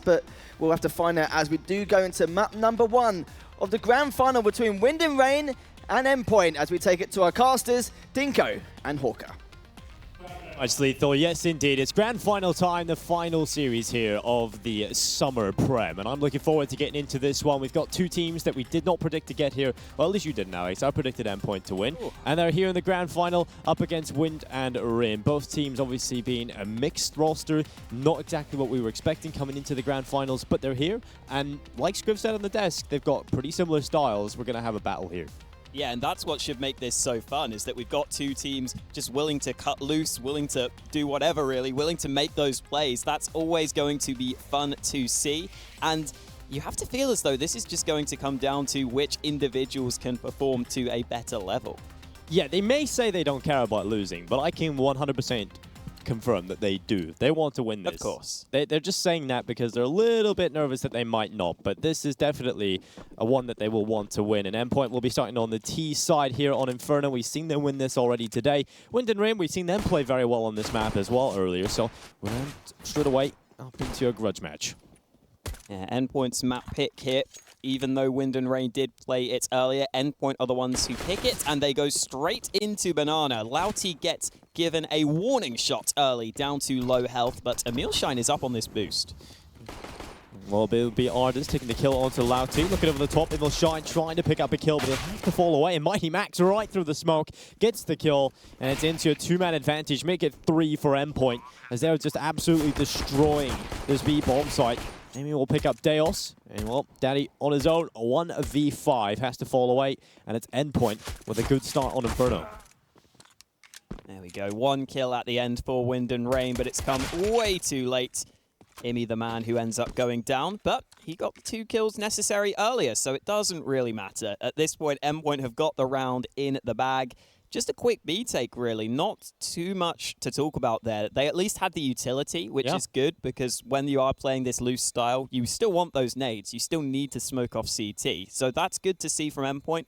but we'll have to find out as we do go into map number 1 of the grand final between Wind and Rain and Endpoint as we take it to our casters, Dinko and Hawker. Much lethal, yes indeed. It's grand final time, the final series here of the Summer Prem. And I'm looking forward to getting into this one. We've got two teams that we did not predict to get here. Well, at least you didn't, Alex. I predicted Endpoint to win. Ooh. And they're here in the grand final up against Wind and Rain. Both teams obviously being a mixed roster. Not exactly what we were expecting coming into the grand finals, but they're here. And like Scriv said on the desk, they've got pretty similar styles. We're going to have a battle here. Yeah, and that's what should make this so fun, is that we've got two teams just willing to cut loose, willing to do whatever really, willing to make those plays. That's always going to be fun to see. And you have to feel as though this is just going to come down to which individuals can perform to a better level. Yeah, they may say they don't care about losing, but I can 100% confirm that they do. They want to win this. Of course. They're just saying that because they're a little bit nervous that they might not, but this is definitely a one that they will want to win. And Endpoint will be starting on the T side here on Inferno. We've seen them win this already today. Wind and Rain, we've seen them play very well on this map as well earlier, so we're straight away up into a grudge match. Yeah, Endpoint's map pick here. Even though Wind and Rain did play it earlier, Endpoint are the ones who pick it, and they go straight into Banana. Louty gets given a warning shot early, down to low health, but Emilshine is up on this boost. Well, it'll be Ardis taking the kill onto Louty. Looking over the top, Emilshine trying to pick up a kill, but he'll have to fall away. And Mighty Max right through the smoke, gets the kill, and it's into a two-man advantage. Make it 3 for Endpoint, as they're just absolutely destroying this B bomb site. Amy will pick up Deos, and well, Daddy on his own, 1v5, has to fall away, and it's Endpoint with a good start on Inferno. There we go, 1 kill at the end for Wind and Rain, but it's come way too late. Imi, the man who ends up going down, but he got the 2 kills necessary earlier, so it doesn't really matter. At this point, Endpoint have got the round in the bag. Just a quick B take, really. Not too much to talk about there. They at least had the utility, which is good, because when you are playing this loose style, you still want those nades. You still need to smoke off CT. So that's good to see from Endpoint.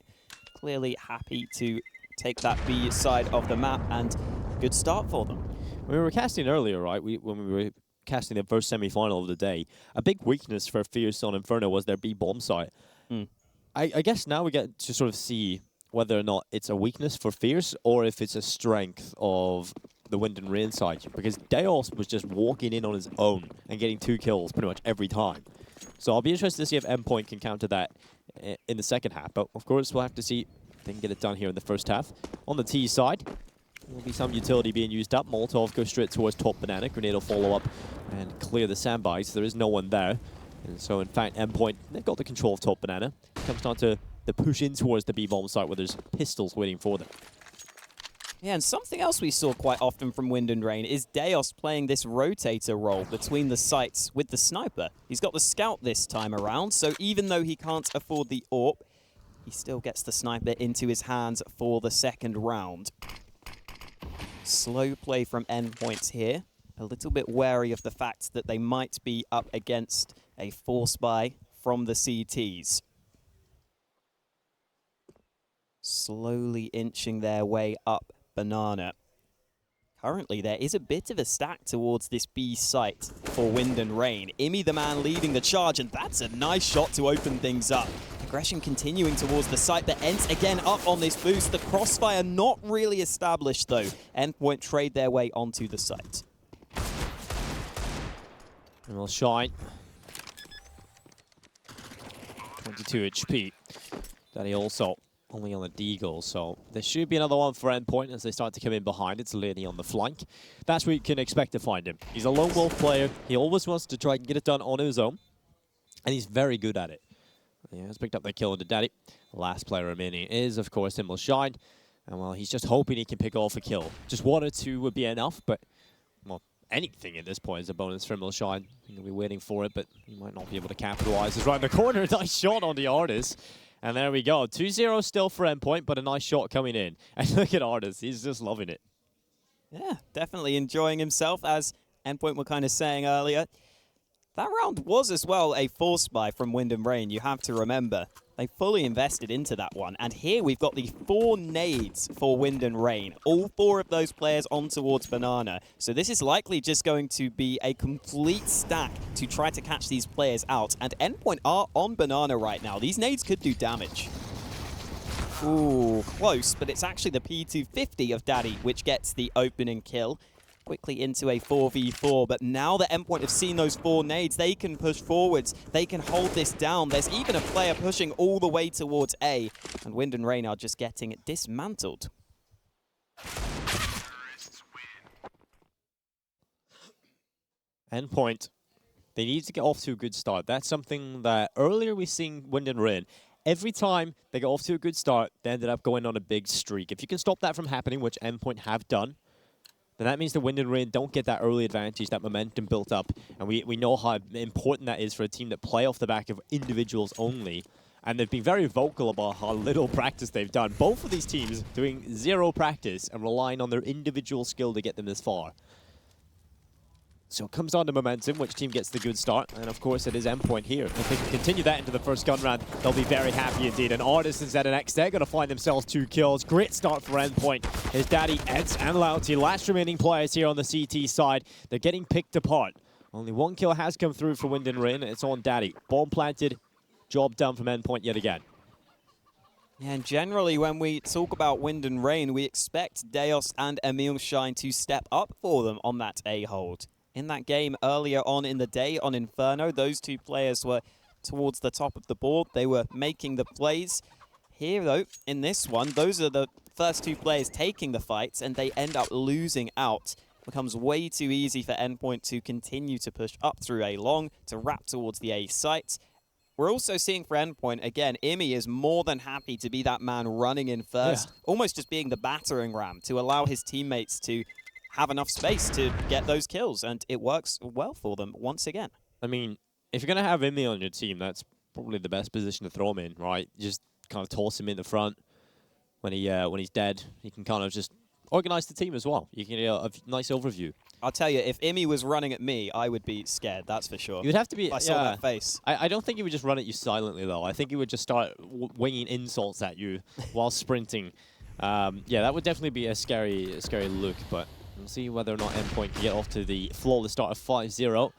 Clearly happy to take that B side of the map, and good start for them. We were casting earlier, right? When we were casting the first semi-final of the day, a big weakness for Fierce on Inferno was their B bomb site. I guess now we get to sort of see whether or not it's a weakness for Fierce or if it's a strength of the Wind and Rain side. Because Deos was just walking in on his own and getting 2 kills pretty much every time. So I'll be interested to see if Endpoint can counter that in the second half. But of course, we'll have to see if they can get it done here in the first half. On the T side, there will be some utility being used up. Molotov goes straight towards top Banana. Grenade will follow up and clear the sandbags. There is no one there. And so in fact, Endpoint, they've got the control of top Banana. It comes down to the push in towards the B-bomb site where there's pistols waiting for them. Yeah, and something else we saw quite often from Wind and Rain is Deos playing this rotator role between the sites with the sniper. He's got the scout this time around, so even though he can't afford the AWP, he still gets the sniper into his hands for the second round. Slow play from Endpoint here. A little bit wary of the fact that they might be up against a force buy from the CTs. Slowly inching their way up Banana. Currently, there is a bit of a stack towards this B site for Wind and Rain. Imi, the man, leading the charge, and that's a nice shot to open things up. Aggression continuing towards the site, but Ents again up on this boost. The crossfire not really established, though. Endpoint trade their way onto the site. And we'll shine. 22 HP. Daddy also only on the Deagle, so there should be another one for Endpoint as they start to come in behind. It's Lenny on the flank. That's where you can expect to find him. He's a lone wolf player. He always wants to try and get it done on his own, and he's very good at it. He has picked up the kill into Daddy. The last player remaining is, of course, Emilshine. And, well, he's just hoping he can pick off a kill. Just 1 or 2 would be enough, but, well, anything at this point is a bonus for Emilshine. He'll be waiting for it, but he might not be able to capitalize. He's right in the corner. Nice shot on the artist. And there we go. 2-0 still for Endpoint, but a nice shot coming in. And look at Artist. He's just loving it. Yeah, definitely enjoying himself, as Endpoint were kind of saying earlier. That round was as well a force buy from Wind and Rain, you have to remember. They fully invested into that one. And here we've got the 4 nades for Wind and Rain. All 4 of those players on towards Banana. So this is likely just going to be a complete stack to try to catch these players out. And Endpoint are on Banana right now. These nades could do damage. Ooh, close, but it's actually the P250 of Daddy which gets the opening kill. Quickly into a 4v4, but now that Endpoint have seen those 4 nades, they can push forwards, they can hold this down. There's even a player pushing all the way towards A, and Wind and Rain are just getting dismantled. Endpoint, they need to get off to a good start. That's something that earlier we've seen Wind and Rain. Every time they got off to a good start, they ended up going on a big streak. If you can stop that from happening, which Endpoint have done, then that means the Wind and Rain don't get that early advantage, that momentum built up. And we know how important that is for a team that play off the back of individuals only. And they've been very vocal about how little practice they've done. Both of these teams doing 0 practice and relying on their individual skill to get them this far. So it comes down to momentum, which team gets the good start. And of course, it is Endpoint here. If they can continue that into the first gun round, they'll be very happy indeed. And Artist and ZNX, they're going to find themselves 2 kills. Great start for Endpoint. His Daddy, Eds, and Lauti, last remaining players here on the CT side. They're getting picked apart. Only 1 kill has come through for Wind and Rain. It's on Daddy. Bomb planted. Job done from Endpoint yet again. Yeah, and generally when we talk about Wind and Rain, we expect Deos and Emil Shine to step up for them on that A hold. In that game earlier on in the day on Inferno, those 2 players were towards the top of the board. They were making the plays. Here, though, in this one, those are the first 2 players taking the fights, and they end up losing out. It becomes way too easy for Endpoint to continue to push up through A long, to wrap towards the A site. We're also seeing for Endpoint, again, Imi is more than happy to be that man running in first, almost just being the battering ram to allow his teammates to have enough space to get those kills, and it works well for them once again. I mean, if you're going to have Imi on your team, that's probably the best position to throw him in, right? Just kind of toss him in the front when he's dead. He can kind of just organize the team as well. You can get a nice overview. I'll tell you, if Imi was running at me, I would be scared, that's for sure. You'd have to be... If I saw that face. I don't think he would just run at you silently, though. I think he would just start winging insults at you while sprinting. Yeah, that would definitely be a scary look, but... We'll see whether or not Endpoint can get off to the flawless start of 5-0.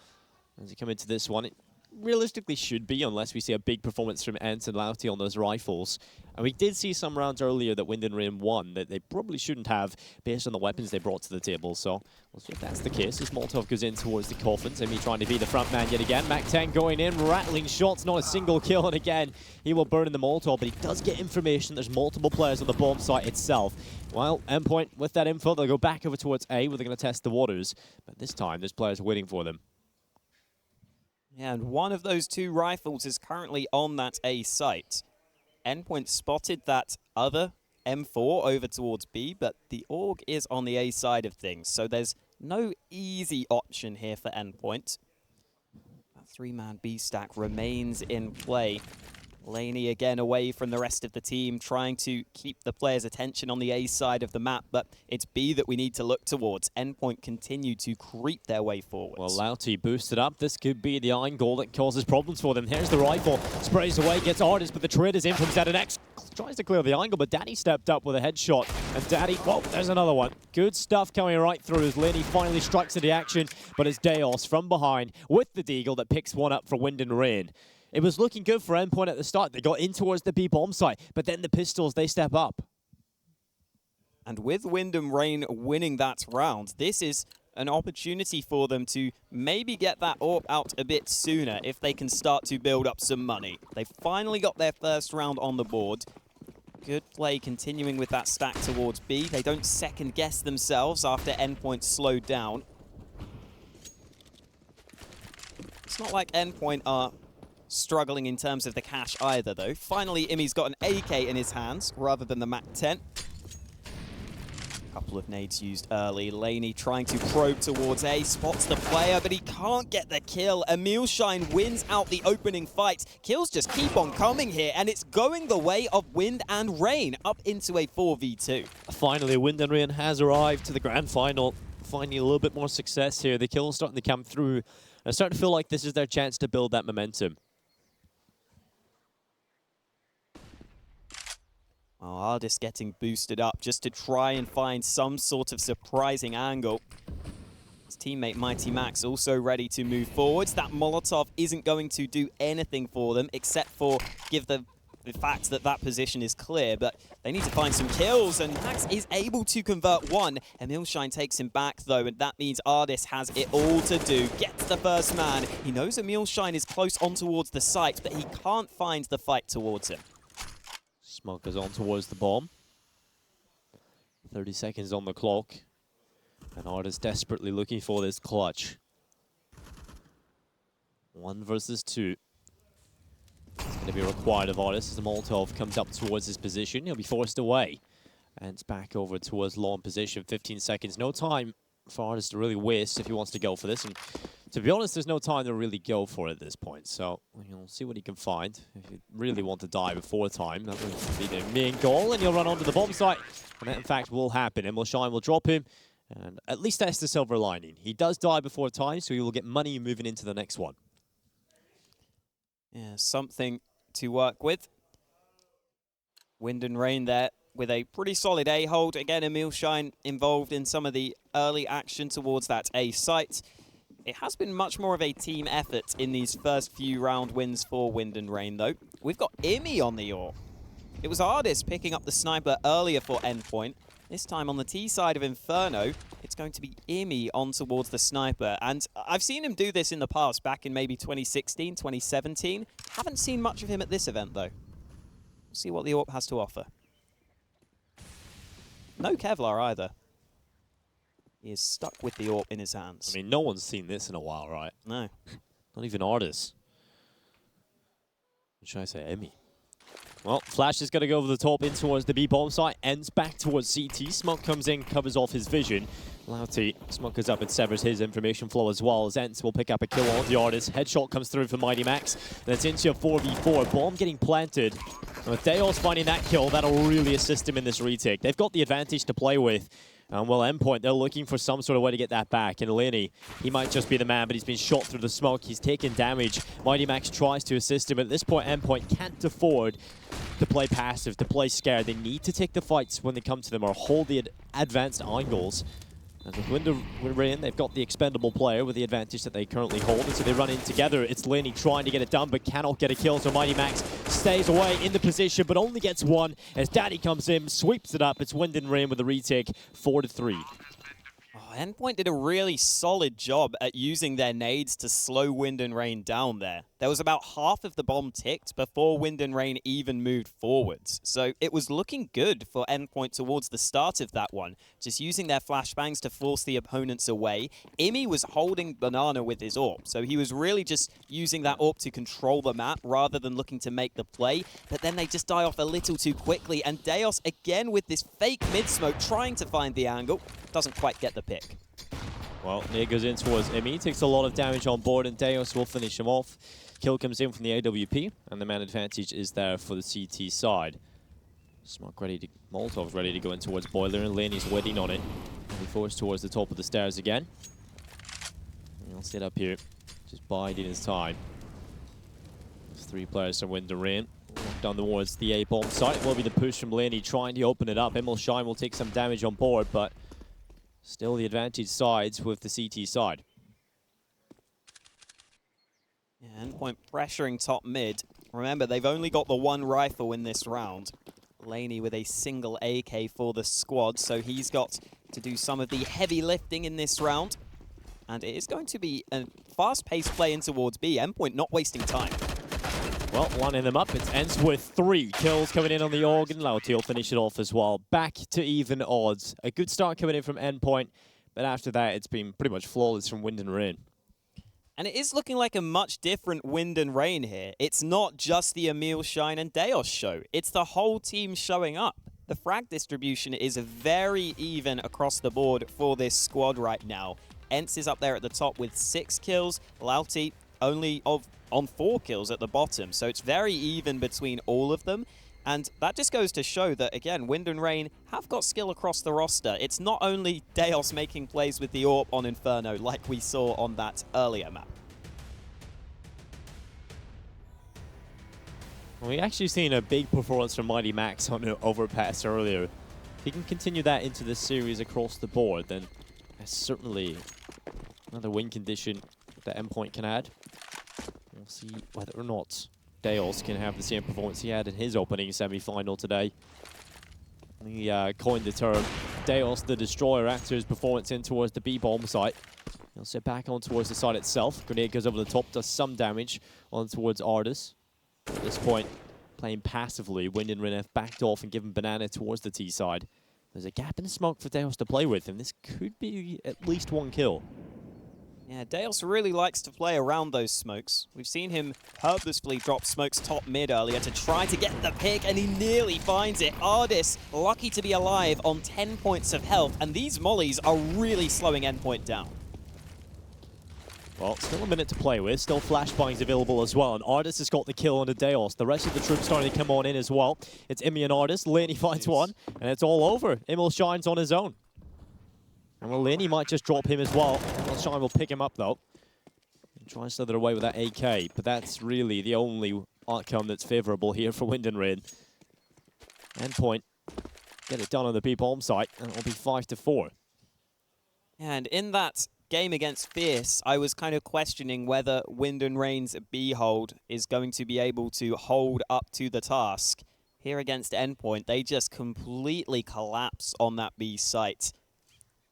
As you come into this one, it realistically should be, unless we see a big performance from Ents and Lauti on those rifles. And we did see some rounds earlier that Wind and Rain won that they probably shouldn't have based on the weapons they brought to the table. So we'll see if that's the case as Molotov goes in towards the coffins. Emi trying to be the front man yet again. Mac-10 going in, rattling shots, not a single kill. And again, he will burn in the Molotov, but he does get information. There's multiple players on the bomb site itself. Well, Endpoint, with that info, they'll go back over towards A, where they're going to test the waters. But this time, there's players waiting for them. Yeah, and one of those 2 rifles is currently on that A site. Endpoint spotted that other M4 over towards B, but the AUG is on the A side of things, so there's no easy option here for Endpoint. That 3-man B stack remains in play. Laney again away from the rest of the team, trying to keep the players' attention on the A side of the map, but it's B that we need to look towards. Endpoint continue to creep their way forward. Well, Lauti boosted up. This could be the iron goal that causes problems for them. Here's the rifle. Sprays away, gets Artist, but the trade is in from ZNX. Tries to clear the angle, but Daddy stepped up with a headshot. And Daddy, whoa, there's another one. Good stuff coming right through as Laney finally strikes at the action, but it's Deos from behind with the Deagle that picks one up for Wind and Rain. It was looking good for Endpoint at the start. They got in towards the B bomb site, but then the Pistols, they step up. And with Wind and Rain winning that round, this is an opportunity for them to maybe get that AWP out a bit sooner if they can start to build up some money. They finally got their first round on the board. Good play continuing with that stack towards B. They don't second guess themselves after Endpoint slowed down. It's not like Endpoint are struggling in terms of the cash either, though. Finally, Imi's got an AK in his hands rather than the Mac-10. Couple of nades used early. Laney trying to probe towards A, spots the player, but he can't get the kill. Emil Shine wins out the opening fight. Kills just keep on coming here, and it's going the way of Wind and Rain up into a 4v2. Finally, Wind and Rain has arrived to the grand final. Finding a little bit more success here. The kills starting to come through I start to feel like this is their chance to build that momentum. Oh, Ardis getting boosted up just to try and find some sort of surprising angle. His teammate Mighty Max also ready to move forwards. That Molotov isn't going to do anything for them except for give the fact that that position is clear, but they need to find some kills, and Max is able to convert one. Emilshine takes him back though, and that means Ardis has it all to do. Gets the first man. He knows Emilshine is close on towards the site, but he can't find the fight towards him. Smokers on towards the bomb. 30 seconds on the clock. And Ardis desperately looking for this clutch. 1 versus 2. It's going to be required of Ardis as the Molotov comes up towards his position. He'll be forced away. And it's back over towards long position. 15 seconds. No time for Ardis to really waste if he wants to go for this. And to be honest, there's no time to really go for it at this point. So you'll see what he can find. If you really want to die before time, that will be the main goal. And he'll run onto the bomb site. And that, in fact, will happen. Emilshine will drop him. And at least that's the silver lining. He does die before time, so he will get money moving into the next one. Yeah, something to work with. Wind and Rain there with a pretty solid A hold. Again, Emilshine involved in some of the early action towards that A site. It has been much more of a team effort in these first few round wins for Wind and Rain, though. We've got Imi on the AWP. It was Ardis picking up the sniper earlier for Endpoint. This time on the T side of Inferno, it's going to be Imi on towards the sniper. And I've seen him do this in the past, back in maybe 2016, 2017. Haven't seen much of him at this event, though. We'll see what the AWP has to offer. No Kevlar either. He is stuck with the AWP in his hands. I mean, no one's seen this in a while, right? No. Not even Ardis. What should I say? Emi. Well, Flash is going to go over the top in towards the B bomb site, ends back towards CT. Smoke comes in, covers off his vision. Lauti smokers up and severs his information flow as well. Zentz will pick up a kill on the Ardis. Headshot comes through for Mighty Max. And it's into a 4v4. Bomb getting planted. And with Deos finding that kill, that'll really assist him in this retake. They've got the advantage to play with. Well, Endpoint, they're looking for some sort of way to get that back. And Lenny, he might just be the man, but he's been shot through the smoke. He's taken damage. Mighty Max tries to assist him. At this point, Endpoint can't afford to play passive, to play scared. They need to take the fights when they come to them or hold the advanced angles. And with Wind Rain, they've got the expendable player with the advantage that they currently hold. And so they run in together. It's Lenny trying to get it done, but cannot get a kill. So Mighty Max stays away in the position, but only gets one as Daddy comes in, sweeps it up. It's Wind and Rain with the retake, 4-3. Oh, Endpoint did a really solid job at using their nades to slow Wind and Rain down there. There was about half of the bomb ticked before Wind and Rain even moved forwards. So it was looking good for Endpoint towards the start of that one, just using their flashbangs to force the opponents away. Imi was holding Banana with his AWP, so he was really just using that AWP to control the map rather than looking to make the play. But then they just die off a little too quickly, and Deos again with this fake mid-smoke trying to find the angle. Doesn't quite get the pick. Well, Nia goes in towards Imi, takes a lot of damage on board, and Deos will finish him off. Kill comes in from the AWP, and the man advantage is there for the CT side. Smoke ready to, Molotov's ready to go in towards Boiler, and Laney's waiting on it. He forced towards the top of the stairs again. And he'll sit up here, just biding his time. There's 3 players from Wind and Rain. Walk down towards the A bomb site. Will be the push from Laney trying to open it up. Emilshine will take some damage on board, but still the advantage sides with the CT side. Yeah, Endpoint pressuring top mid. Remember, they've only got the 1 rifle in this round. Laney with a single AK for the squad, so he's got to do some of the heavy lifting in this round. And it is going to be a fast-paced play in towards B. Endpoint not wasting time. Well, lining them up, it ends with 3 kills coming in on the organ. Lauti will finish it off as well. Back to even odds. A good start coming in from Endpoint, but after that, it's been pretty much flawless from Wind and Rain. And it is looking like a much different Wind and Rain here. It's not just the Emilshine and Deos show. It's the whole team showing up. The frag distribution is very even across the board for this squad right now. Ents is up there at the top with 6 kills. Lauti only on 4 kills at the bottom. So it's very even between all of them. And that just goes to show that, again, Wind and Rain have got skill across the roster. It's not only Deos making plays with the AWP on Inferno like we saw on that earlier map. We actually seen a big performance from Mighty Max on the overpass earlier. If he can continue that into this series across the board, then that's certainly another win condition that Endpoint can add. We'll see whether or not Deos can have the same performance he had in his opening semi-final today. He coined the term Deos the Destroyer after his performance in towards the B-bomb site. He'll sit back on towards the site itself. Grenade goes over the top, does some damage on towards Ardis. At this point, playing passively, Wind and Rin have backed off and given Banana towards the T side. There's a gap in the smoke for Deos to play with, and this could be at least one kill. Yeah, Deos really likes to play around those smokes. We've seen him purposefully drop smokes top mid earlier to try to get the pick, and he nearly finds it. Ardis, lucky to be alive on 10 points of health, and these mollies are really slowing Endpoint down. Well, still a minute to play with. Still flashbangs available as well. And Ardis has got the kill on the Deos. The rest of the troops starting to come on in as well. It's Imi and Ardis. Laney finds one. And it's all over. Emil Shine's on his own. And well, Laney might just drop him as well. Emil Shine will pick him up, though. And try and slither away with that AK. But that's really the only outcome that's favorable here for Wind and Rain. Endpoint get it done on the B-bomb site. And it'll be 5-4. And in that game against Fierce, I was kind of questioning whether Wind and Rain's B hold is going to be able to hold up to the task. Here against Endpoint, they just completely collapse on that B site.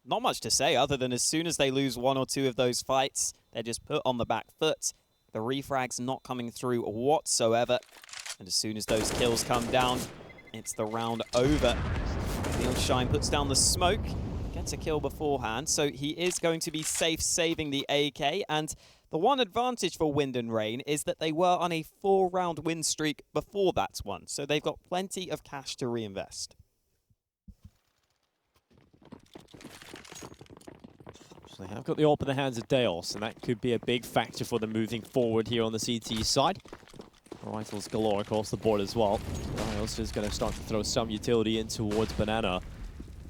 Not much to say other than as soon as they lose one or two of those fights, they're just put on the back foot. The refrag's not coming through whatsoever. And as soon as those kills come down, it's the round over. Emil Shine puts down the smoke. Gets a kill beforehand, so he is going to be safe saving the AK. And the one advantage for Wind and Rain is that they were on a 4-round win streak before that one, so they've got plenty of cash to reinvest. So they have got the AWP in the hands of Deos, and that could be a big factor for them moving forward here on the CT side. Rifles galore across the board as well. Deos is going to start to throw some utility in towards Banana.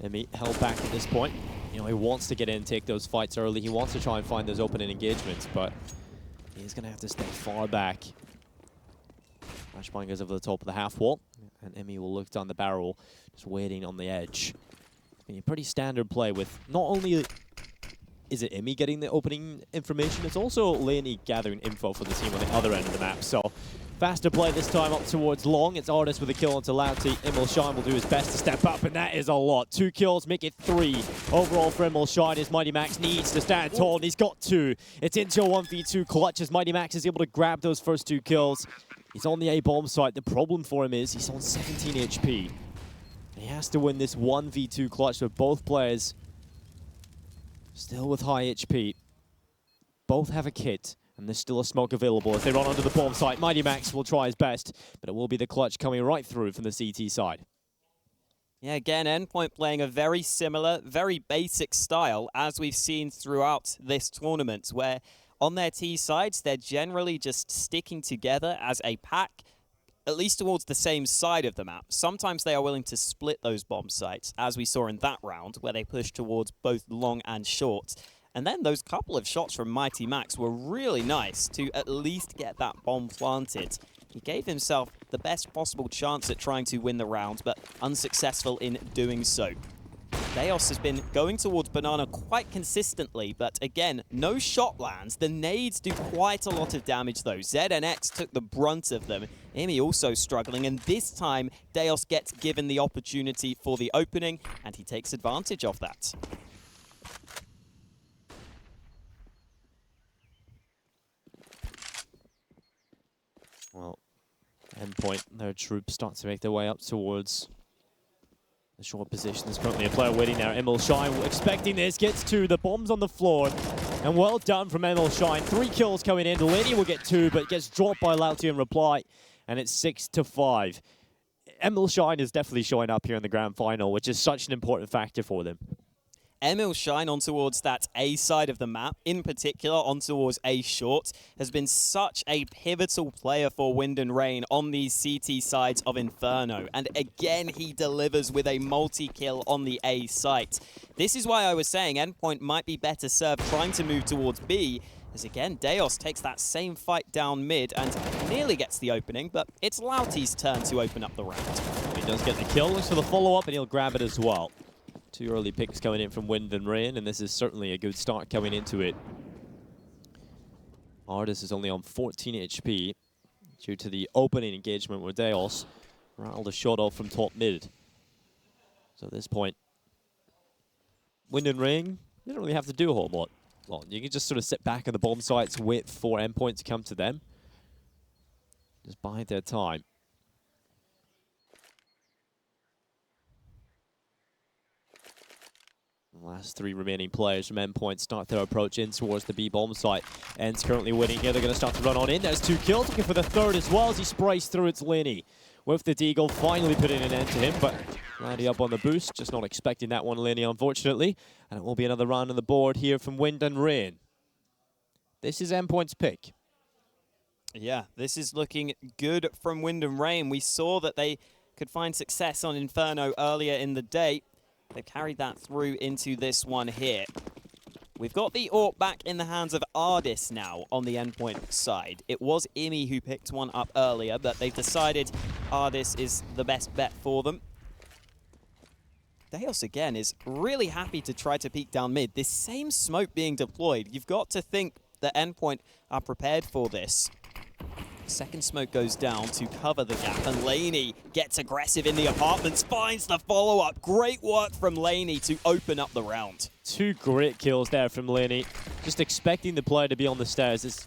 Emi held back at this point. You know, he wants to get in, take those fights early. He wants to try and find those opening engagements, but he's going to have to stay far back. Flashbang goes over the top of the half wall, and Emi will look down the barrel, just waiting on the edge. It's been a pretty standard play with not only is it Emi getting the opening information, it's also Laney gathering info for the team on the other end of the map. So faster play this time up towards long. It's Ardis with a kill onto Lauti. Emil Shine will do his best to step up, and that is a lot. 2 kills, make it 3. Overall for Emil Shine, his Mighty Max needs to stand tall, and he's got 2. It's into a 1v2 clutch as Mighty Max is able to grab those first 2 kills. He's on the A-bomb site. The problem for him is he's on 17 HP. He has to win this 1v2 clutch with both players still with high HP. Both have a kit. And there's still a smoke available as they run onto the bomb site. Mighty Max will try his best, but it will be the clutch coming right through from the CT side. Yeah, again, Endpoint playing a very similar, very basic style as we've seen throughout this tournament, where on their T sides, they're generally just sticking together as a pack, at least towards the same side of the map. Sometimes they are willing to split those bomb sites, as we saw in that round, where they pushed towards both long and short. And then those couple of shots from Mighty Max were really nice to at least get that bomb planted. He gave himself the best possible chance at trying to win the round, but unsuccessful in doing so. Deos has been going towards Banana quite consistently, but again, no shot lands. The nades do quite a lot of damage though. ZNX took the brunt of them. Imi also struggling, and this time Deos gets given the opportunity for the opening, and he takes advantage of that. Well, Endpoint, their troops start to make their way up towards the short position. There's currently a player waiting there. Emil Shine, expecting this, gets 2. The bomb's on the floor. And well done from Emil Shine. 3 kills coming in. Delaney will get 2, but gets dropped by Lauti in reply. And it's 6-5. Emil Shine is definitely showing up here in the grand final, which is such an important factor for them. Emil Shine on towards that A side of the map, in particular on towards A short, has been such a pivotal player for Wind and Rain on these CT sides of Inferno. And again, he delivers with a multi-kill on the A site. This is why I was saying Endpoint might be better served trying to move towards B, As again, Deos takes that same fight down mid and nearly gets the opening, but it's Lauti's turn to open up the round. He does get the kill, looks for the follow-up, and he'll grab it as well. 2 early picks coming in from Wind and Rain, and this is certainly a good start coming into it. Artis is only on 14 HP due to the opening engagement where Deos rattled a shot off from top mid. So at this point, Wind and Rain, you don't really have to do a whole lot. Well, you can just sort of sit back on the bomb sites, wait for Endpoint to come to them. Just bide their time. The last 3 remaining players from Endpoint start their approach in towards the B bomb site. End's currently winning here. They're going to start to run on in. There's 2 kills, looking for the 3rd as well as he sprays through. It's Lenny with the deagle, finally putting an end to him, but Landy up on the boost. Just not expecting that one, Lenny, unfortunately. And it will be another round on the board here from Wind and Rain. This is Endpoint's pick. Yeah, this is looking good from Wind and Rain. We saw that they could find success on Inferno earlier in the day. They've carried that through into this one here. We've got the AWP back in the hands of Ardis now on the Endpoint side. It was Imi who picked one up earlier, but they've decided Ardis is the best bet for them. Deos, again, is really happy to try to peek down mid. This same smoke being deployed, you've got to think that Endpoint are prepared for this. Second smoke goes down to cover the gap, and Laney gets aggressive in the apartments, finds the follow-up. Great work from Laney to open up the round. 2 great kills there from Laney. Just expecting the player to be on the stairs.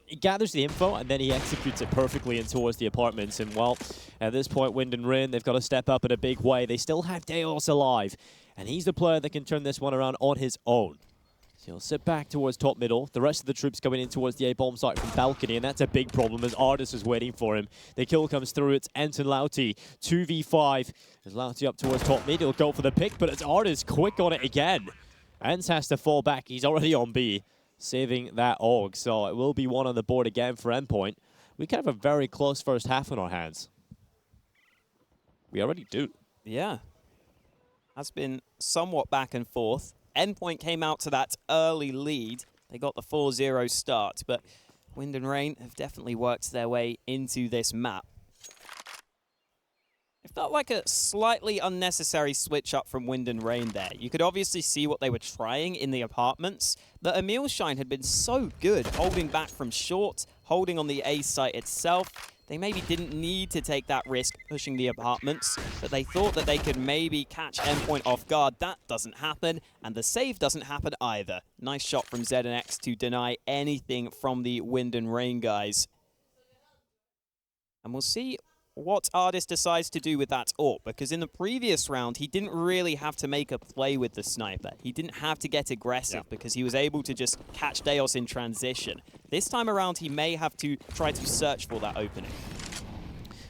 He gathers the info, and then he executes it perfectly in towards the apartments. And, well, at this point, Wind and Rain, they've got to step up in a big way. They still have Deos alive, and he's the player that can turn this one around on his own. He'll sit back towards top middle. The rest of the troops going in towards the A-bomb site from balcony, and that's a big problem as Ardis is waiting for him. The kill comes through. It's Ent and Lauti. 2v5. As Lauti up towards top mid, he'll go for the pick, but it's Ardis quick on it again. Ent has to fall back. He's already on B, saving that AUG. So it will be one on the board again for Endpoint. We can have a very close first half on our hands. We already do. Yeah. Has been somewhat back and forth. Endpoint came out to that early lead. They got the 4-0 start, but Wind and Rain have definitely worked their way into this map. It felt like a slightly unnecessary switch up from Wind and Rain there. You could obviously see what they were trying in the apartments, but Emil Shine had been so good holding back from short, holding on the A site itself. They maybe didn't need to take that risk pushing the apartments, but they thought that they could maybe catch Endpoint off guard. That doesn't happen, and the save doesn't happen either. Nice shot from ZNX to deny anything from the Wind and Rain guys. And we'll see what Ardis decides to do with that AWP, because in the previous round, he didn't really have to make a play with the sniper. He didn't have to get aggressive because he was able to just catch Deos in transition. This time around, he may have to try to search for that opening.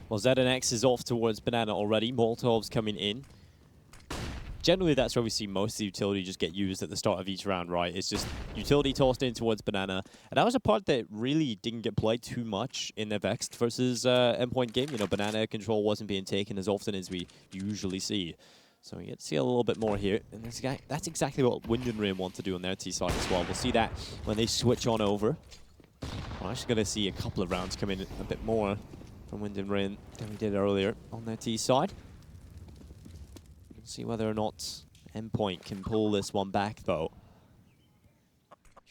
Well, ZNX is off towards Banana already. Molotov's coming in. Generally, that's where we see most of the utility just get used at the start of each round, right? It's just utility tossed in towards Banana. And that was a part that really didn't get played too much in the Vexed versus Endpoint game. You know, Banana control wasn't being taken as often as we usually see. So we get to see a little bit more here. And that's exactly what Wind and Rain want to do on their T side as well. We'll see that when they switch on over. We're actually going to see a couple of rounds come in a bit more from Wind and Rain than we did earlier on their T side. See whether or not Endpoint can pull this one back, though.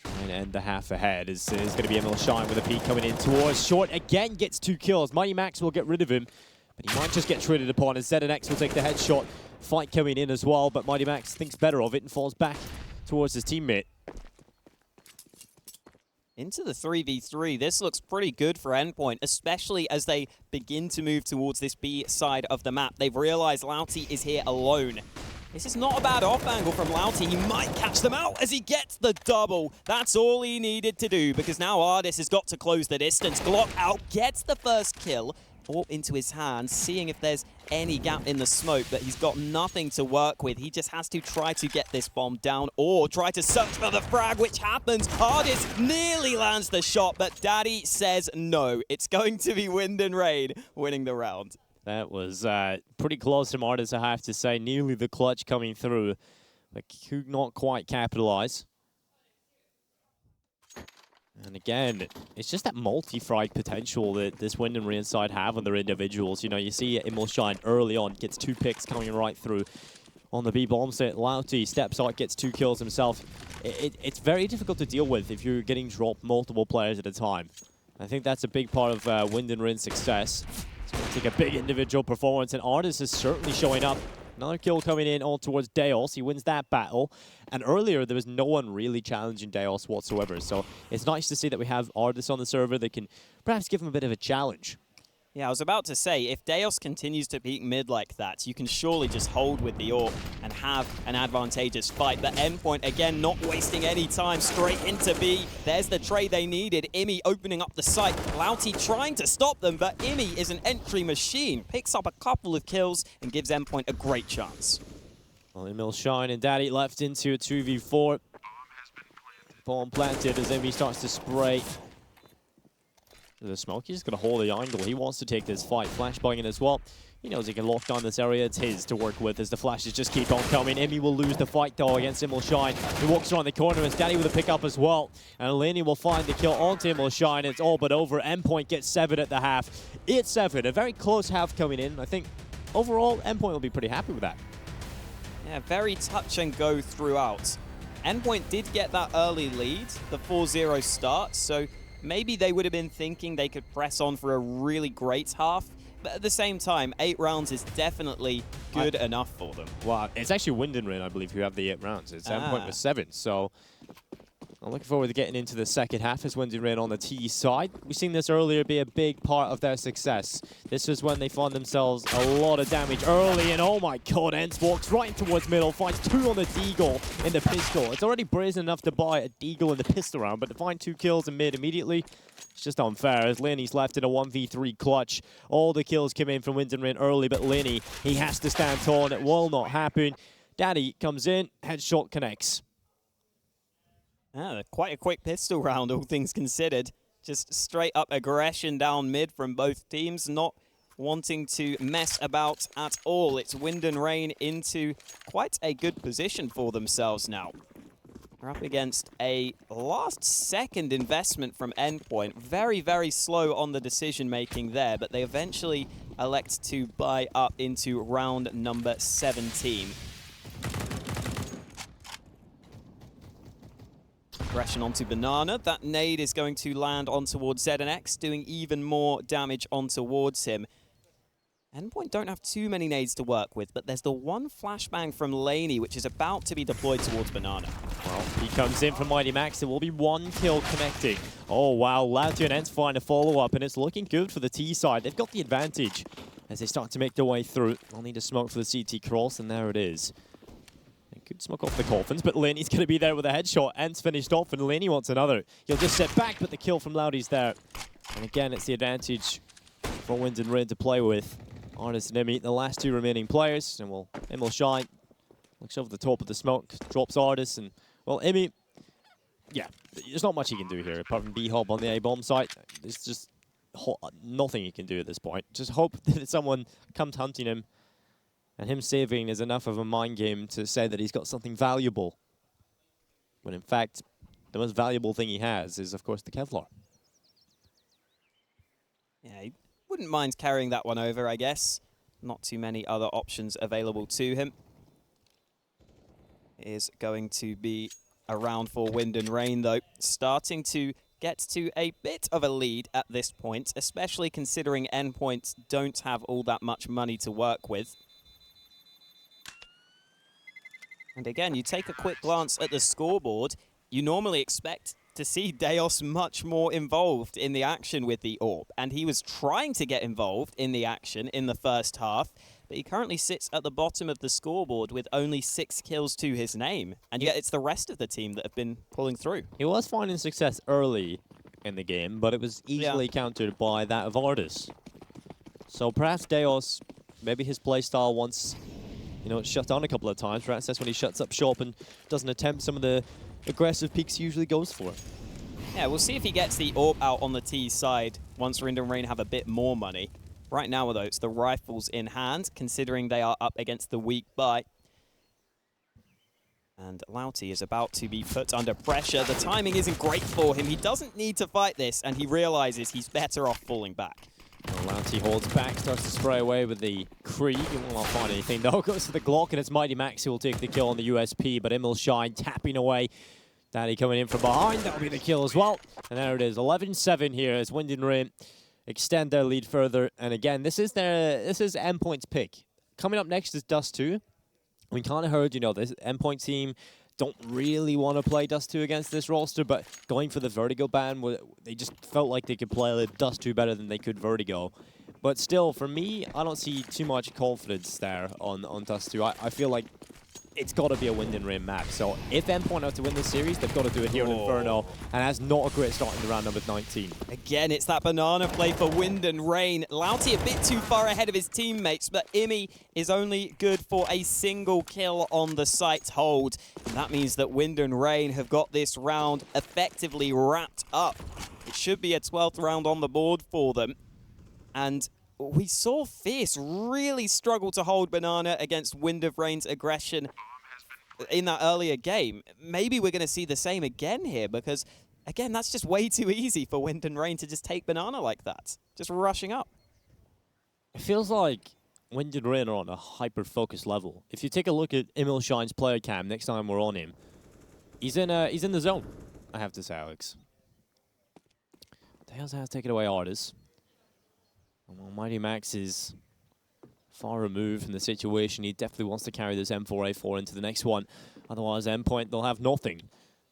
Trying to end the half ahead is going to be Emil Shine with a peek coming in towards short. Again, gets 2 kills. Mighty Max will get rid of him, but he might just get traded upon as ZNX will take the headshot. Fight coming in as well, but Mighty Max thinks better of it and falls back towards his teammate. Into the 3v3, this looks pretty good for Endpoint, especially as they begin to move towards this B side of the map. They've realized Lauti is here alone. This is not a bad off angle from Lauti. He might catch them out as he gets the double. That's all he needed to do, because now Ardis has got to close the distance. Glock out, gets the first kill. AWP into his hands, seeing if there's any gap in the smoke, but he's got nothing to work with. He just has to try to get this bomb down or try to search for the frag, which happens. Ardis nearly lands the shot, but Daddy says no. It's going to be Wind and Rain winning the round. That was pretty close from Ardis, I have to say. Nearly the clutch coming through, but could not quite capitalize. And again, it's just that multi-frag potential that this Wind and Rain side have on their individuals. You know, you see Immelshine early on, gets 2 picks coming right through on the B-bomb set. Lauti steps out, gets 2 kills himself. It's very difficult to deal with if you're getting dropped multiple players at a time. I think that's a big part of Wind and Rain's success. It's going to take a big individual performance, and Artis is certainly showing up. Another kill coming in all towards Deos. He wins that battle. And earlier, there was no one really challenging Deos whatsoever. So it's nice to see that we have Artis on the server that can perhaps give him a bit of a challenge. Yeah, I was about to say, if Deos continues to peek mid like that, you can surely just hold with the AWP and have an advantageous fight. But Endpoint, again, not wasting any time, straight into B. There's the trade they needed. Imi opening up the site. Lauti trying to stop them, but Imi is an entry machine. Picks up a couple of kills and gives Endpoint a great chance. Well, Immelshine and Daddy left into a 2v4. Bomb planted as Imi starts to spray. The smoke, he's just going to hold the angle. He wants to take this fight. Flashbang in as well. He knows he can lock down this area. It's his to work with as the flashes just keep on coming. Imi will lose the fight though against Immelshine. He walks around the corner as Daddy with a pick up as well. And Lenny will find the kill onto Immelshine. It's all but over. Endpoint gets 7 at the half. It's 7. A very close half coming in. I think overall, Endpoint will be pretty happy with that. Yeah, very touch and go throughout. Endpoint did get that early lead, the 4-0 start, so maybe they would have been thinking they could press on for a really great half, but at the same time, 8 rounds is definitely good enough for them. Well, it's actually Wind and Rain, I believe, who have the 8 rounds. It's Endpoint with 7, so I'm looking forward to getting into the second half as Wind and Rain on the T side. We've seen this earlier be a big part of their success. This is when they find themselves a lot of damage early, and oh my god, Ents walks right towards middle, finds 2 on the Deagle in the pistol. It's already brazen enough to buy a Deagle in the pistol round, but to find 2 kills in mid immediately, it's just unfair as Lenny's left in a 1v3 clutch. All the kills came in from Wind and Rain early, but Lenny, he has to stand tall and it will not happen. Daddy comes in, headshot connects. Quite a quick pistol round, all things considered. Just straight up aggression down mid from both teams, not wanting to mess about at all. It's Wind and Rain into quite a good position for themselves now. We're up against a last-second investment from Endpoint. Very, very slow on the decision-making there, but they eventually elect to buy up into round number 17. Aggression onto Banana. That nade is going to land on towards ZNX, doing even more damage on towards him. Endpoint don't have too many nades to work with, but there's the one flashbang from Laney, which is about to be deployed towards Banana. Well, he comes in from Mighty Max. There will be 1 kill connecting. Oh, wow. Lauti and Ents find a follow-up, and it's looking good for the T side. They've got the advantage as they start to make their way through. They'll need a smoke for the CT cross, and there it is. Could smoke off the coffins, but Laney's going to be there with a headshot. Ents finished off, and Laney wants another. He'll just sit back, but the kill from Laudi's there. And again, it's the advantage for Wind and Rain to play with. Artis and Imi, the last 2 remaining players. And well, Immelshine looks over the top of the smoke, drops Artis, and well, Imi, yeah, there's not much he can do here apart from B-Hob on the A-bomb site. There's just nothing he can do at this point. Just hope that someone comes hunting him. And him saving is enough of a mind game to say that he's got something valuable. When in fact, the most valuable thing he has is, of course, the Kevlar. Yeah, he wouldn't mind carrying that one over, I guess. Not too many other options available to him. It is going to be a round for Wind and Rain, though. Starting to get to a bit of a lead at this point, especially considering Endpoint don't have all that much money to work with. And again, you take a quick glance at the scoreboard, you normally expect to see Deos much more involved in the action with the AWP. And he was trying to get involved in the action in the first half, but he currently sits at the bottom of the scoreboard with only 6 kills to his name. And yet it's the rest of the team that have been pulling through. He was finding success early in the game, but it was easily countered by that of Artis. So perhaps Deos, maybe his playstyle once, you know, it's shut down a couple of times. Perhaps that's when he shuts up shop and doesn't attempt some of the aggressive peaks he usually goes for. Yeah, we'll see if he gets the AWP out on the T side once Wind and Rain have a bit more money. Right now, though, it's the rifles in hand, considering they are up against the weak buy. And Lauti is about to be put under pressure. The timing isn't great for him. He doesn't need to fight this, and he realizes he's better off falling back. Lauti holds back, starts to spray away with the Krieg. He will not find anything though. Goes for the Glock, and it's Mighty Max who will take the kill on the USP, but Emil Shine tapping away. Daddy coming in from behind. That'll be the kill as well. And there it is, 11-7 here as Wind and Rain extend their lead further. And again, this is Endpoint's pick. Coming up next is Dust 2. We kind of heard, you know, this Endpoint team don't really want to play Dust 2 against this roster, but going for the Vertigo ban, they just felt like they could play Dust 2 better than they could Vertigo. But still, for me, I don't see too much confidence there on Dust 2. I feel like it's got to be a Wind and Rain map. So if Endpoint are to win this series, they've got to do it here in Inferno, and that's not a great start in the round number 19. Again, it's that banana play for Wind and Rain. Lauti a bit too far ahead of his teammates, but Imi is only good for a single kill on the site hold. And that means that Wind and Rain have got this round effectively wrapped up. It should be a 12th round on the board for them. And we saw Fierce really struggle to hold Banana against Wind of Rain's aggression in that earlier game. Maybe we're going to see the same again here because, again, that's just way too easy for Wind and Rain to just take Banana like that. Just rushing up. It feels like Wind and Rain are on a hyper-focused level. If you take a look at Emil Shine's player cam next time we're on him, he's in the zone, I have to say, Alex. Tails has taken away Artis. Well, Mighty Max is far removed from the situation. He definitely wants to carry this M4A4 into the next one. Otherwise, Endpoint, they'll have nothing.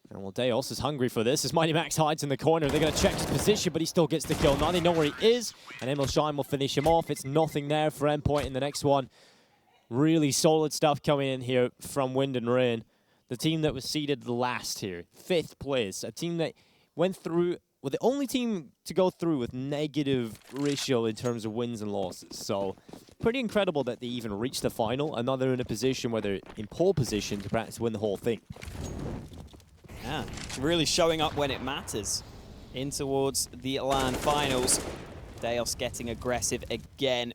And well, Deos is hungry for this as Mighty Max hides in the corner. They're going to check his position, but he still gets the kill. Now they know where he is, and Emil Shine will finish him off. It's nothing there for Endpoint in the next one. Really solid stuff coming in here from Wind and Rain. The team that was seeded last here, 5th place. A team that went through... Well, the only team to go through with negative ratio in terms of wins and losses. So, pretty incredible that they even reached the final, and now they're in a position where they're in pole position to perhaps win the whole thing. Yeah, really showing up when it matters. In towards the LAN finals. Deos getting aggressive again.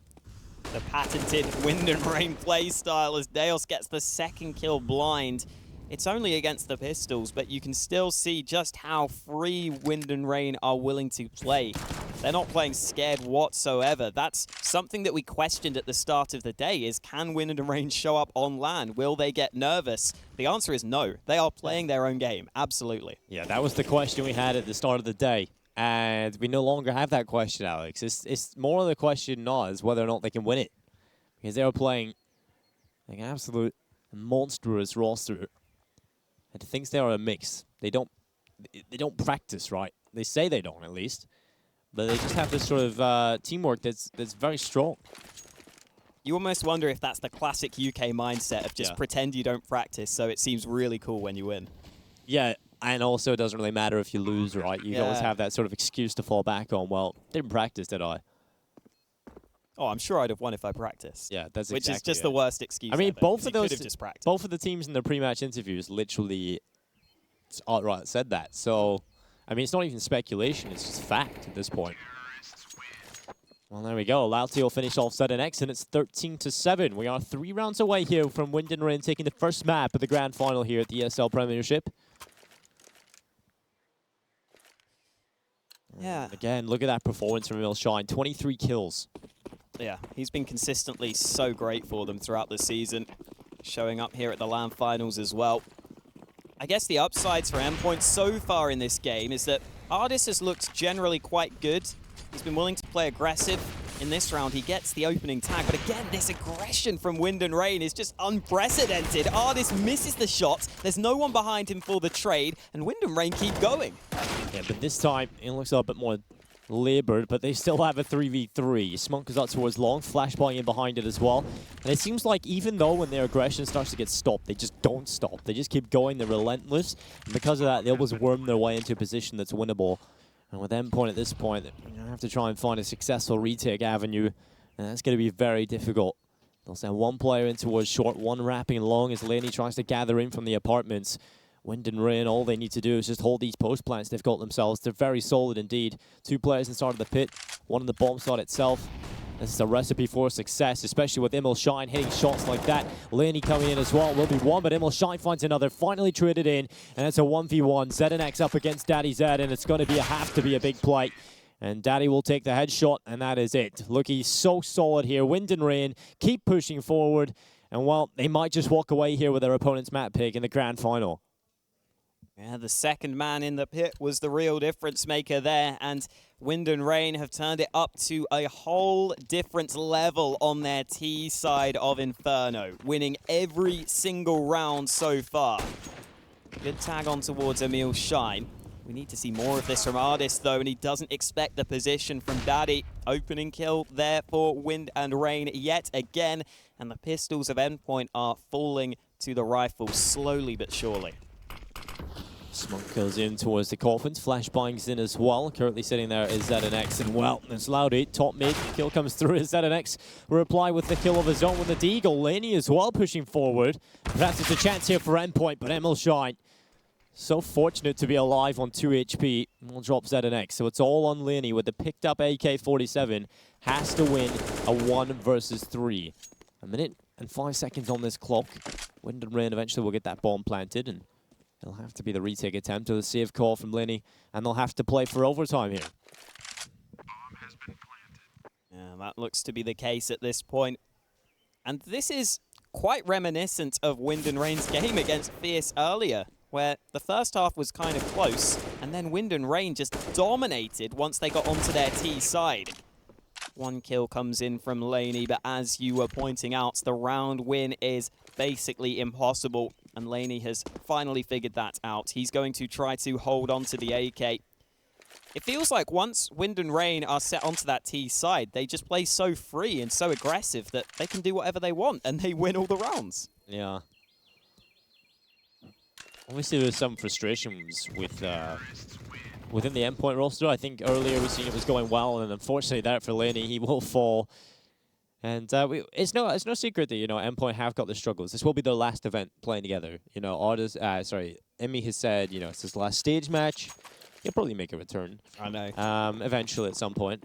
The patented Wind and Rain playstyle as Deos gets the 2nd kill blind. It's only against the pistols, but you can still see just how free Wind and Rain are willing to play. They're not playing scared whatsoever. That's something that we questioned at the start of the day is, can Wind and Rain show up on LAN? Will they get nervous? The answer is no. They are playing their own game, absolutely. Yeah, that was the question we had at the start of the day. And we no longer have that question, Alex. It's more of the question now is whether or not they can win it. Because they are playing an absolute monstrous roster. It thinks they are a mix. They don't practice, right? They say they don't, at least. But they just have this sort of teamwork that's very strong. You almost wonder if that's the classic UK mindset of just pretend you don't practice, so it seems really cool when you win. Yeah, and also it doesn't really matter if you lose, right? You always have that sort of excuse to fall back on. Well, didn't practice, did I? Oh, I'm sure I'd have won if I practiced. Yeah, that's which exactly is just the worst excuse. I mean, ever, both of those, just practiced. both of the teams in their pre-match interviews literally outright said that. So, I mean, it's not even speculation; it's just fact at this point. Well, there we go. Lauti will finish off Sudden X, and it's 13-7. We are 3 rounds away here from Wind and Rain taking the first map of the grand final here at the ESL Premiership. Yeah. And again, look at that performance from Emil Shine. 23 kills. Yeah, he's been consistently so great for them throughout the season, showing up here at the LAN finals as well. I guess the upsides for Endpoint so far in this game is that Artis has looked generally quite good. He's been willing to play aggressive. In this round, he gets the opening tag, but again, this aggression from Wind and Rain is just unprecedented. Artis misses the shot, there's no one behind him for the trade, and Wind and Rain keep going. Yeah, but this time, it looks a bit more labored, but they still have a 3v3. Smunk is out towards long, flashbang in behind it as well. And it seems like even though when their aggression starts to get stopped, they just don't stop. They just keep going, they're relentless. And because of that, they always worm their way into a position that's winnable. And with Endpoint at this point, they're going to have to try and find a successful retake avenue. And that's going to be very difficult. They'll send one player in towards short, one wrapping long as Laney tries to gather in from the apartments. Wind and Rain, all they need to do is just hold these post plants they've got themselves. They're very solid indeed. 2 players inside of the pit, one on the bomb site itself. This is a recipe for success, especially with Immelshine hitting shots like that. Laney coming in as well. Will be one, but Immelshine finds another. Finally traded in, and it's a 1v1. ZNX up against Daddy Z, and it's going to have to be a big play. And Daddy will take the headshot, and that is it. Look, he's so solid here. Wind and Rain keep pushing forward. And, well, they might just walk away here with their opponent's map pick in the grand final. Yeah, the second man in the pit was the real difference maker there, and Wind and Rain have turned it up to a whole different level on their T side of Inferno, winning every single round so far. Good tag on towards Immelshine. We need to see more of this from Ardis, though, and he doesn't expect the position from Daddy. Opening kill there for Wind and Rain yet again, and the pistols of Endpoint are falling to the rifles slowly but surely. Smoke goes in towards the coffins. Flashbang's in as well. Currently sitting there is ZNX. And, well, it's Loudy. Top mid. Kill comes through as ZNX reply with the kill of his own with the Deagle. Laney as well pushing forward. Perhaps it's a chance here for Endpoint, but Immelshine so fortunate to be alive on 2 HP. We'll drop ZNX. So it's all on Laney with the picked up AK-47. Has to win a 1 versus 3. A minute and 5 seconds on this clock. Wind and Rain eventually will get that bomb planted, and it'll have to be the retake attempt or the save call from Laney, and they'll have to play for overtime here. Yeah, that looks to be the case at this point. And this is quite reminiscent of Wind and Rain's game against Fierce earlier, where the first half was kind of close, and then Wind and Rain just dominated once they got onto their T side. 1 kill comes in from Laney, but as you were pointing out, the round win is basically impossible. And Laney has finally figured that out. He's going to try to hold on to the AK. It feels like once Wind and Rain are set onto that T side, they just play so free and so aggressive that they can do whatever they want, and they win all the rounds. Yeah. Obviously, there's some frustrations with within the Endpoint roster. I think earlier we seen it was going well, and unfortunately there for Laney, he will fall. And it's no secret that, you know, Endpoint have got the struggles. This will be their last event playing together. You know, Emmy has said, you know, it's his last stage match. He'll probably make a return. I know. Eventually at some point.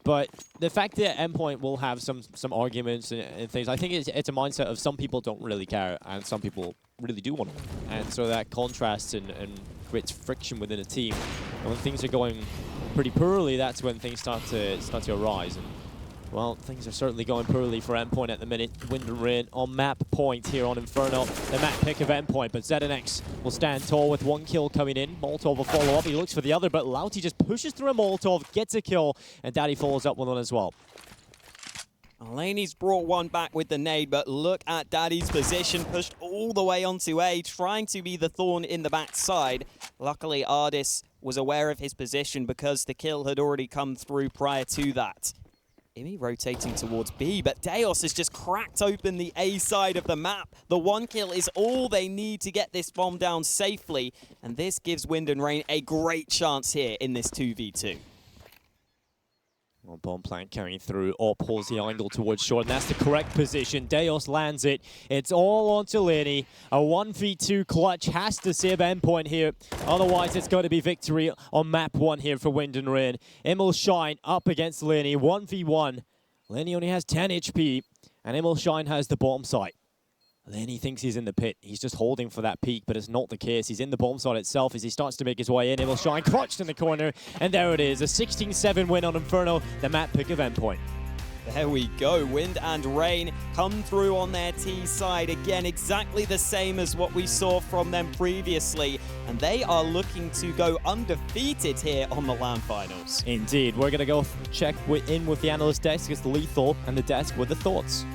But the fact that Endpoint will have some arguments and things, I think it's a mindset of some people don't really care and some people really do want to win. And so that contrasts and creates friction within a team. And when things are going pretty poorly, that's when things start to arise. And, well, things are certainly going poorly for Endpoint at the minute. Wind and Rain on map point here on Inferno. The map pick of Endpoint, but ZNX will stand tall with 1 kill coming in. Molotov will follow up. He looks for the other, but Louty just pushes through a Molotov, gets a kill, and Daddy follows up with one as well. Laney's brought 1 back with the nade, but look at Daddy's position, pushed all the way onto A, trying to be the thorn in the backside. Luckily, Ardis was aware of his position because the kill had already come through prior to that. Imi rotating towards B, but Deos has just cracked open the A side of the map. The 1 kill is all they need to get this bomb down safely, and this gives Wind and Rain a great chance here in this 2v2. Well, bomb plant carrying through, or pulls the angle towards short, and that's the correct position. Deos lands it. It's all onto Laney. A 1v2 clutch has to save Endpoint here. Otherwise, it's going to be victory on map 1 here for Wind and Rain. Immelshine up against Laney, 1v1. Laney only has 10 HP, and Immelshine has the bomb site. Laney thinks he's in the pit. He's just holding for that peak, but it's not the case. He's in the bomb site itself as he starts to make his way in. Immelshine clutched in the corner, and there it is. A 16-7 win on Inferno, the map pick of Endpoint. There we go. Wind and Rain come through on their T side. Again, exactly the same as what we saw from them previously. And they are looking to go undefeated here on the LAN Finals. Indeed. We're going to go check in with the analyst desk. It's Lethal and the desk with the thoughts.